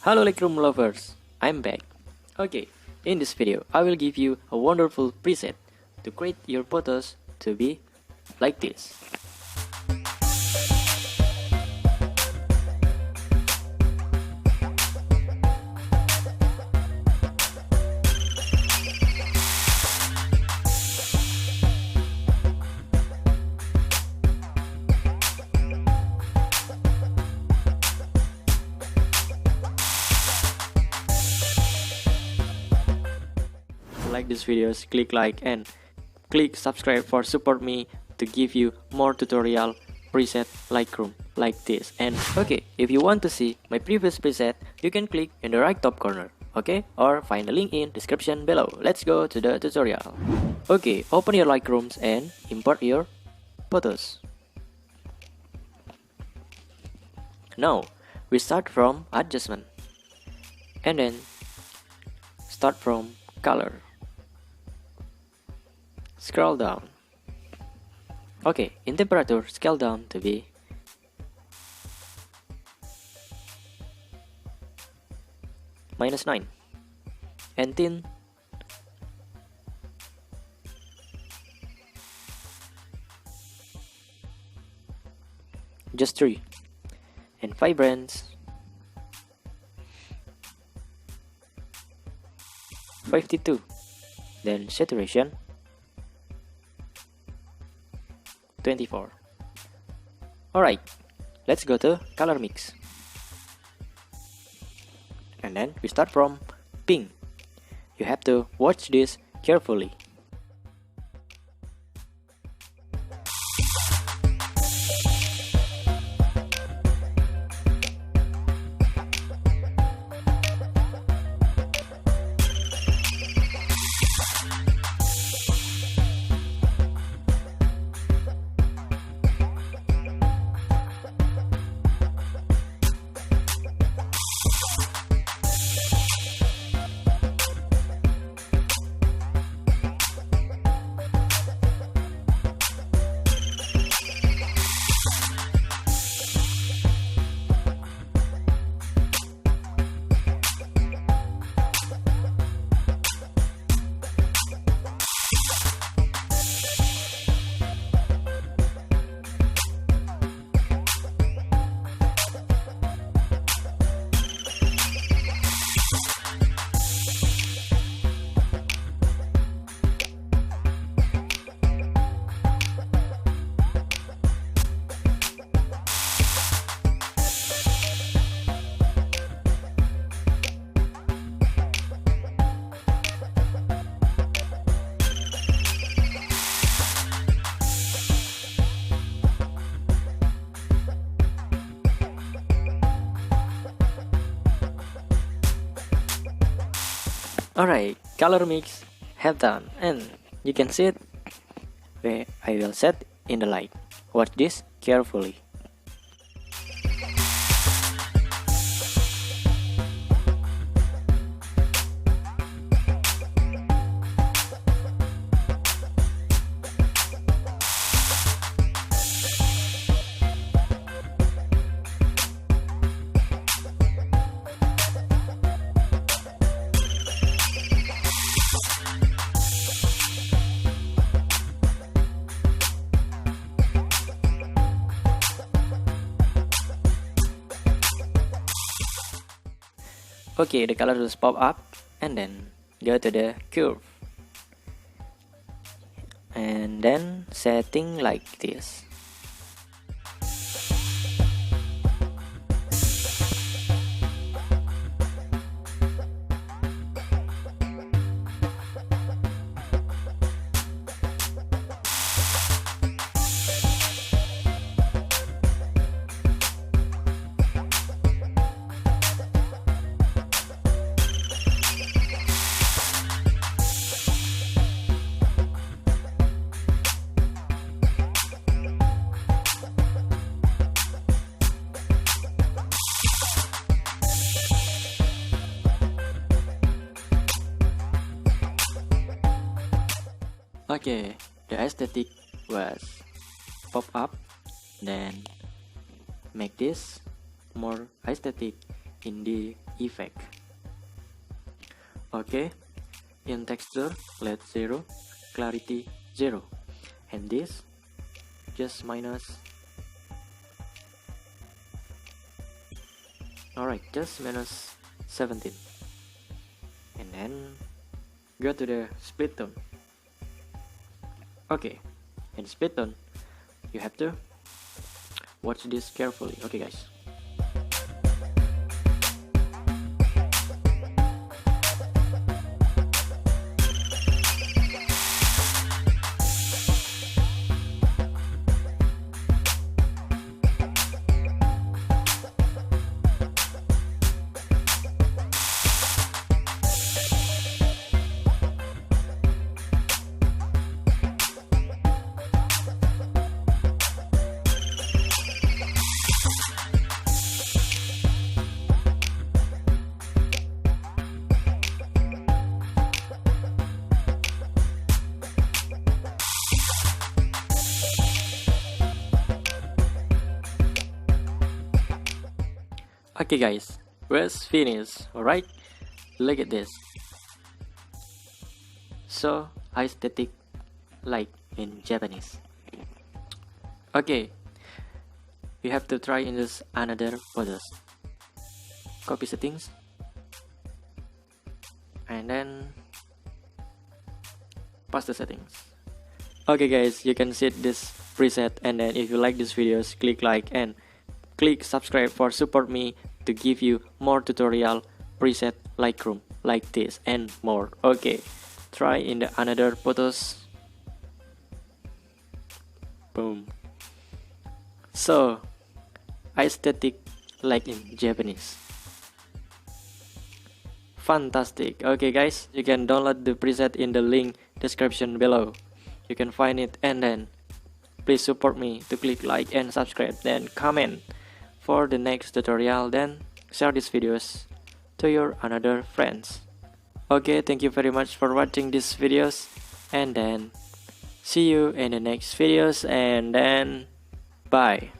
Hello Lightroom lovers, I'm back. Okay, in this video, I will give you a wonderful preset to create your photos to be like this. Like this videos, click like and click subscribe for support me to give you more tutorial preset Lightroom like this. And okay, if you want to see my previous preset, you can click in the right top corner, okay, or find the link in description below. Let's go to the tutorial. Okay, open your Lightrooms and import your photos. Now we start from adjustment and then start from color. Scroll down. Okay, in temperature, scale down to be -9. And tint, just 3. And vibrance, 52. Then saturation, 24. Alright, let's go to color mix. And then we start from pink. You have to watch this carefully. Alright, color mix have done, and you can see it where I will set in the light. Watch this carefully. Okay, the color just pop up, and then go to the curve and then setting like this. Okay, the aesthetic was pop up, then make this more aesthetic in the effect. Okay, in texture let 0, clarity 0, and this just minus. Alright, just minus 17, and then go to the split tone. Okay, in split tone you have to watch this carefully. Okay guys. Okay guys, we're finished. Alright, look at this. So aesthetic, like in Japanese. Okay, we have to try in this another photos. Copy settings, and then paste the settings. Okay guys, you can set this preset, and then if you like these videos, click like and click subscribe for support me to give you more tutorial, preset, Lightroom like this and more. Okay, try in the another photos. Boom. So aesthetic like in Japanese. Fantastic. Okay guys, you can download the preset in the link description below. You can find it, and then please support me to click like and subscribe, then comment for the next tutorial, then share these videos to your another friends. Okay, thank you very much for watching these videos, and then see you in the next videos, and then bye.